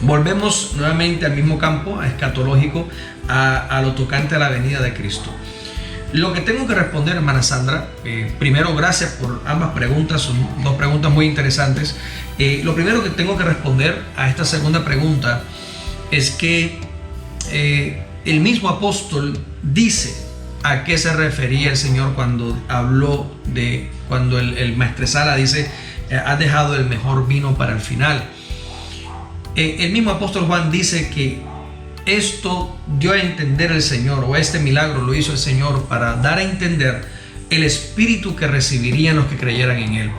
Volvemos nuevamente al mismo campo escatológico, a lo tocante a la venida de Cristo. Lo que tengo que responder, hermana Sandra, primero, gracias por ambas preguntas, son dos preguntas muy interesantes. Lo primero que tengo que responder a esta segunda pregunta es que el mismo apóstol dice a qué se refería el Señor cuando habló de, cuando el maestresala dice, has dejado el mejor vino para el final. El mismo apóstol Juan dice que esto dio a entender el Señor, o este milagro lo hizo el Señor para dar a entender el espíritu que recibirían los que creyeran en Él.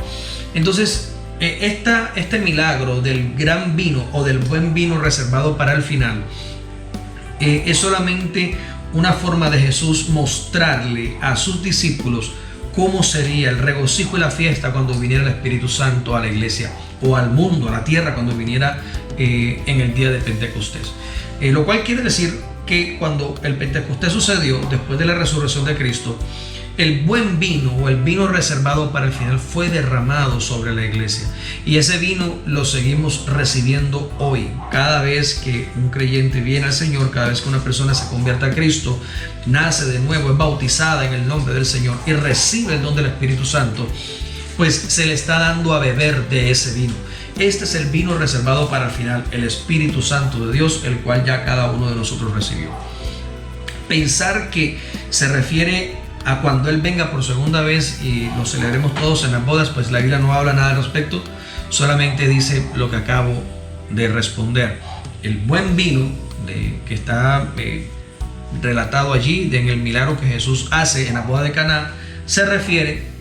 Entonces, este milagro del gran vino o del buen vino reservado para el final es solamente una forma de Jesús mostrarle a sus discípulos cómo sería el regocijo y la fiesta cuando viniera el Espíritu Santo a la iglesia o al mundo, a la tierra, cuando viniera en el día de Pentecostés. Lo cual quiere decir que cuando el Pentecostés sucedió, después de la resurrección de Cristo, el buen vino o el vino reservado para el final fue derramado sobre la iglesia. Y ese vino lo seguimos recibiendo hoy. Cada vez que un creyente viene al Señor, cada vez que una persona se convierte a Cristo, nace de nuevo, es bautizada en el nombre del Señor y recibe el don del Espíritu Santo, pues se le está dando a beber de ese vino. Este es el vino reservado para el final, el Espíritu Santo de Dios, el cual ya cada uno de nosotros recibió. Pensar que se refiere a cuando Él venga por segunda vez y lo celebremos todos en las bodas, pues la Biblia no habla nada al respecto, solamente dice lo que acabo de responder. El buen vino que está relatado allí en el milagro que Jesús hace en la boda de Caná se refiere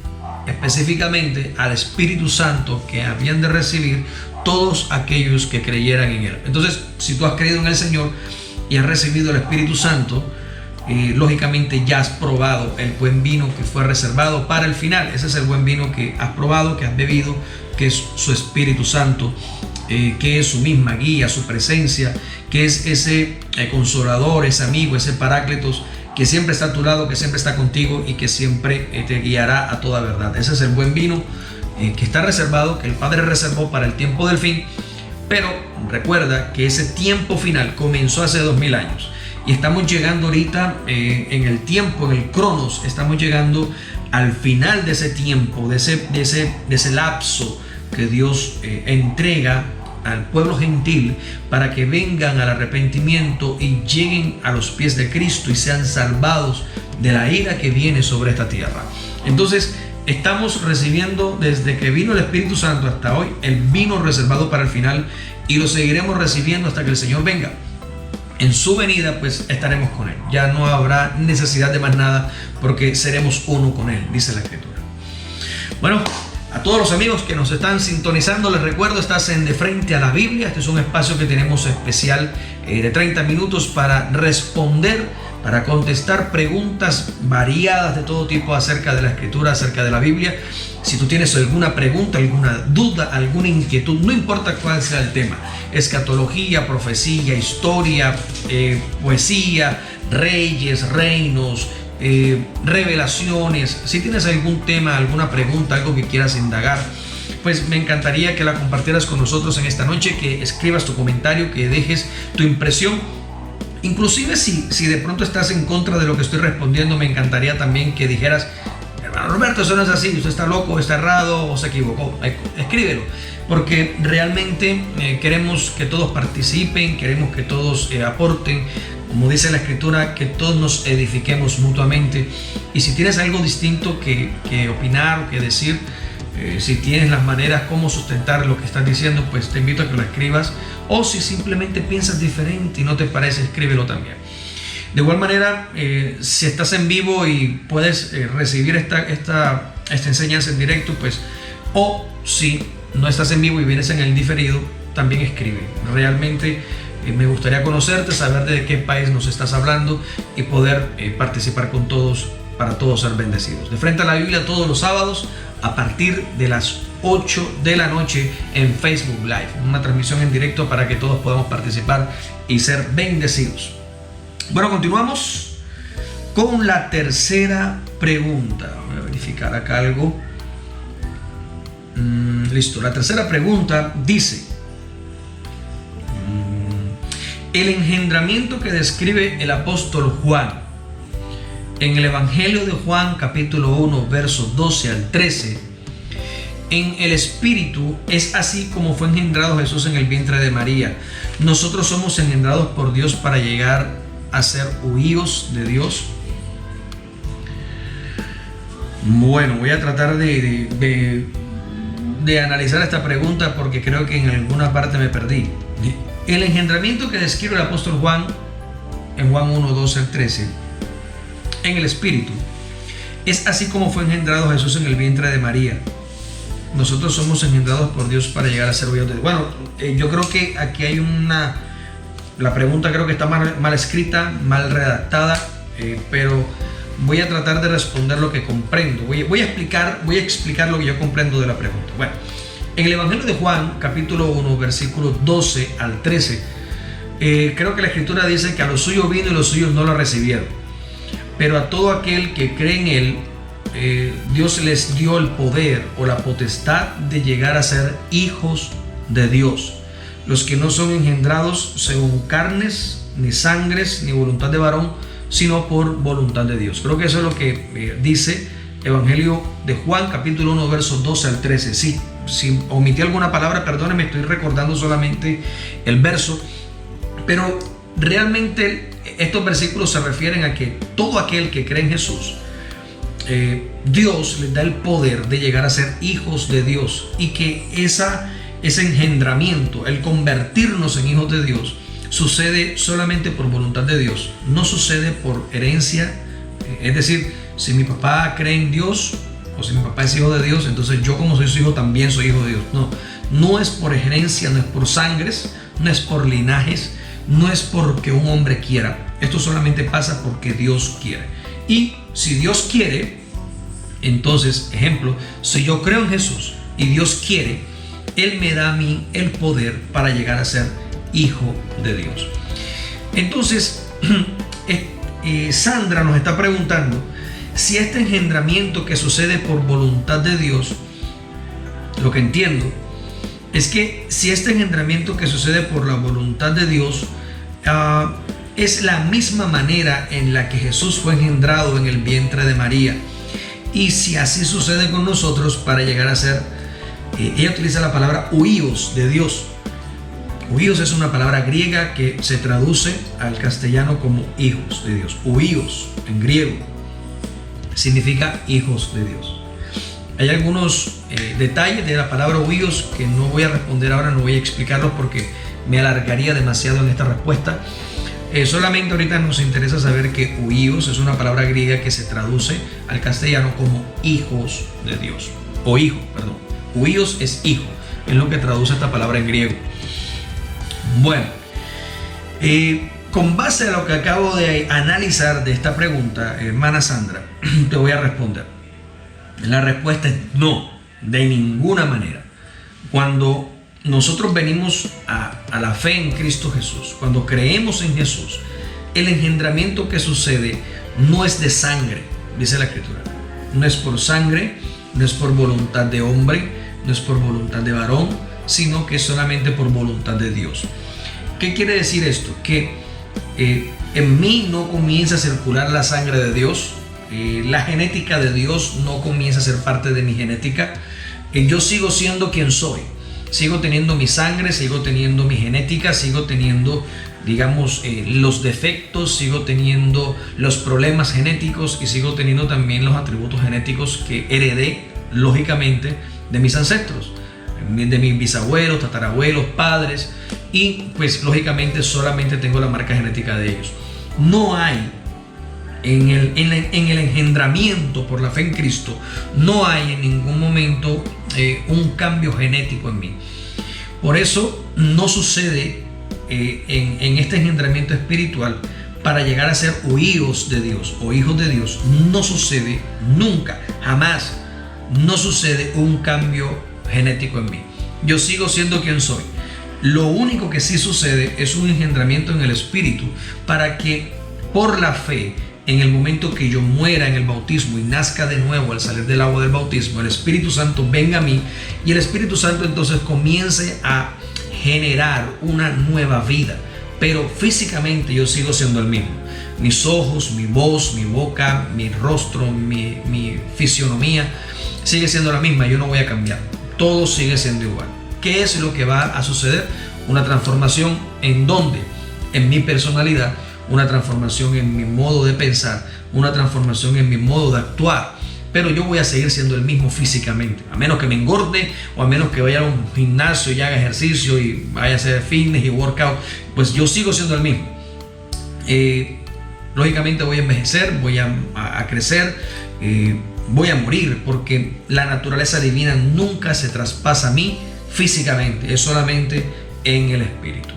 específicamente al Espíritu Santo que habían de recibir todos aquellos que creyeran en Él. Entonces, si tú has creído en el Señor y has recibido el Espíritu Santo, lógicamente ya has probado el buen vino que fue reservado para el final. Ese es el buen vino que has probado, que has bebido, que es su Espíritu Santo, que es su misma guía, su presencia, que es ese consolador, ese amigo, ese paráclitos que siempre está a tu lado, que siempre está contigo y que siempre te guiará a toda verdad. Ese es el buen vino que está reservado, que el Padre reservó para el tiempo del fin. Pero recuerda que ese tiempo final comenzó hace 2000 años y estamos llegando ahorita en el tiempo, en el cronos, estamos llegando al final de ese tiempo, de ese lapso que Dios entrega al pueblo gentil para que vengan al arrepentimiento y lleguen a los pies de Cristo y sean salvados de la ira que viene sobre esta tierra. Entonces estamos recibiendo desde que vino el Espíritu Santo hasta hoy el vino reservado para el final y lo seguiremos recibiendo hasta que el Señor venga. En su venida pues estaremos con Él, ya no habrá necesidad de más nada porque seremos uno con Él, dice la Escritura. Bueno, a todos los amigos que nos están sintonizando, les recuerdo, estás en De Frente a la Biblia. Este es un espacio que tenemos especial de 30 minutos para responder, para contestar preguntas variadas de todo tipo acerca de la Escritura, acerca de la Biblia. Si tú tienes alguna pregunta, alguna duda, alguna inquietud, no importa cuál sea el tema, escatología, profecía, historia, poesía, reyes, reinos, revelaciones, si tienes algún tema, alguna pregunta, algo que quieras indagar, pues me encantaría que la compartieras con nosotros en esta noche, que escribas tu comentario, que dejes tu impresión. Inclusive si de pronto estás en contra de lo que estoy respondiendo, me encantaría también que dijeras: hermano Roberto, eso no es así, usted está loco, está errado o se equivocó. Escríbelo, porque realmente queremos que todos participen, queremos que todos aporten. Como dice la Escritura, que todos nos edifiquemos mutuamente. Y si tienes algo distinto que opinar o que decir, si tienes las maneras como sustentar lo que estás diciendo, pues te invito a que lo escribas. O si simplemente piensas diferente y no te parece, escríbelo también. De igual manera, si estás en vivo y puedes recibir esta enseñanza en directo, pues, o si no estás en vivo y vienes en el diferido, también escribe. Realmente me gustaría conocerte, saber de qué país nos estás hablando y poder participar con todos, para todos ser bendecidos. De Frente a la Biblia todos los sábados a partir de las 8 de la noche en Facebook Live. Una transmisión en directo para que todos podamos participar y ser bendecidos. Bueno, continuamos con la tercera pregunta. Voy a verificar acá algo. Listo, la tercera pregunta dice: El engendramiento que describe el apóstol Juan en el Evangelio de Juan capítulo 1 versos 12 al 13, en el Espíritu es así como fue engendrado Jesús en el vientre de María. Nosotros somos engendrados por Dios para llegar a ser hijos de Dios. Bueno, voy a tratar de analizar esta pregunta porque creo que en alguna parte me perdí. El engendramiento que describe el apóstol Juan en Juan 1, 12 al 13, en el Espíritu, es así como fue engendrado Jesús en el vientre de María. Nosotros somos engendrados por Dios para llegar a ser hijos de Dios. Bueno, yo creo que aquí hay la pregunta creo que está mal escrita, mal redactada, pero voy a tratar de responder lo que comprendo. Voy a explicar lo que yo comprendo de la pregunta. Bueno, en el Evangelio de Juan, capítulo 1, versículos 12 al 13, creo que la Escritura dice que a los suyos vino y los suyos no lo recibieron. Pero a todo aquel que cree en Él, Dios les dio el poder o la potestad de llegar a ser hijos de Dios. Los que no son engendrados según carnes, ni sangres, ni voluntad de varón, sino por voluntad de Dios. Creo que eso es lo que dice Evangelio de Juan, capítulo 1, versos 12 al 13. Sí, si omití alguna palabra, perdónenme, estoy recordando solamente el verso, pero realmente estos versículos se refieren a que todo aquel que cree en Jesús, Dios les da el poder de llegar a ser hijos de Dios, y que ese engendramiento, el convertirnos en hijos de Dios, sucede solamente por voluntad de Dios, no sucede por herencia. Es decir, si mi papá cree en Dios o si mi papá es hijo de Dios, entonces yo como soy su hijo también soy hijo de Dios. No es por herencia, no es por sangres, no es por linajes, no es porque un hombre quiera. Esto solamente pasa porque Dios quiere. Y si Dios quiere, entonces, ejemplo, si yo creo en Jesús y Dios quiere, Él me da a mí el poder para llegar a ser hijo de Dios. Entonces, Sandra nos está preguntando si este engendramiento que sucede por voluntad de Dios, lo que entiendo es que si este engendramiento que sucede por la voluntad de Dios es la misma manera en la que Jesús fue engendrado en el vientre de María, y si así sucede con nosotros para llegar a ser, ella utiliza la palabra huíos de Dios. Huíos es una palabra griega que se traduce al castellano como hijos de Dios. Huíos en griego significa hijos de Dios. Hay algunos detalles de la palabra huíos que no voy a responder ahora, no voy a explicarlos porque me alargaría demasiado en esta respuesta. Solamente ahorita nos interesa saber que huíos es una palabra griega que se traduce al castellano como hijos de Dios. O hijo, perdón. Huíos es hijo, es lo que traduce esta palabra en griego. Bueno, con base a lo que acabo de analizar de esta pregunta, hermana Sandra, te voy a responder. La respuesta es no, de ninguna manera. Cuando nosotros venimos a la fe en Cristo Jesús, cuando creemos en Jesús, el engendramiento que sucede no es de sangre, dice la Escritura. No es por sangre, no es por voluntad de hombre, no es por voluntad de varón, sino que es solamente por voluntad de Dios. ¿Qué quiere decir esto? Que en mí no comienza a circular la sangre de Dios, la genética de Dios no comienza a ser parte de mi genética. Yo sigo siendo quien soy, sigo teniendo mi sangre, sigo teniendo mi genética, sigo teniendo, digamos, los defectos, sigo teniendo los problemas genéticos y sigo teniendo también los atributos genéticos que heredé, lógicamente, de mis ancestros, de mis bisabuelos, tatarabuelos, padres, y pues lógicamente solamente tengo la marca genética de ellos. No hay en el engendramiento por la fe en Cristo, no hay en ningún momento un cambio genético en mí. Por eso no sucede en este engendramiento espiritual para llegar a ser hijos de Dios o hijos de Dios. No sucede nunca, jamás. No sucede un cambio genético en mí. Yo sigo siendo quien soy. Lo único que sí sucede es un engendramiento en el espíritu para que por la fe, en el momento que yo muera en el bautismo y nazca de nuevo al salir del agua del bautismo, el Espíritu Santo venga a mí y el Espíritu Santo entonces comience a generar una nueva vida, pero físicamente yo sigo siendo el mismo. Mis ojos, mi voz, mi boca, mi rostro, mi fisionomía sigue siendo la misma. Yo no voy a cambiar. Todo sigue siendo igual. ¿Qué es lo que va a suceder? Una transformación en dónde? En mi personalidad, una transformación en mi modo de pensar, una transformación en mi modo de actuar. Pero yo voy a seguir siendo el mismo físicamente, a menos que me engorde o a menos que vaya a un gimnasio y haga ejercicio y vaya a hacer fitness y workout, pues yo sigo siendo el mismo. Lógicamente voy a envejecer, voy a crecer, voy a morir, porque la naturaleza divina nunca se traspasa a mí físicamente, es solamente en el espíritu.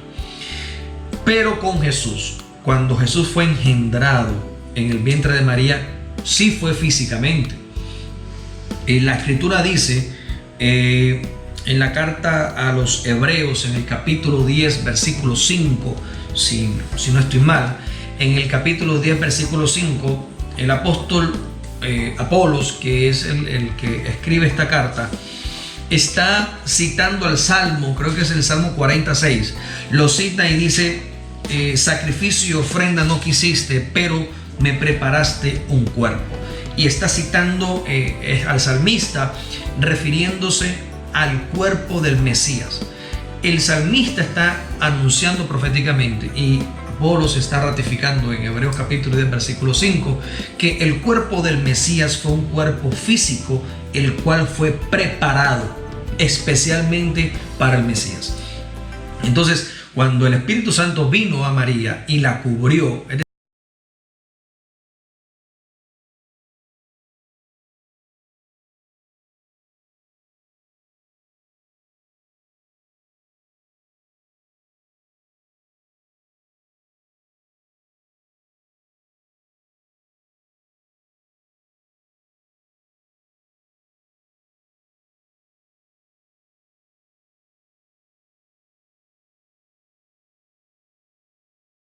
Pero con Jesús, cuando Jesús fue engendrado en el vientre de María, sí fue físicamente. La escritura dice en la carta a los Hebreos, en el capítulo 10, versículo 5, si no estoy mal, en el capítulo 10, versículo 5, el apóstol Apolos, que es el que escribe esta carta, está citando al Salmo, creo que es el Salmo 46, lo cita y dice: sacrificio y ofrenda no quisiste, pero me preparaste un cuerpo. Y está citando al salmista, refiriéndose al cuerpo del Mesías. El salmista está anunciando proféticamente, y Apolos está ratificando en Hebreos capítulo 10 versículo 5, que el cuerpo del Mesías fue un cuerpo físico, el cual fue preparado especialmente para el Mesías. Entonces, cuando el Espíritu Santo vino a María y la cubrió,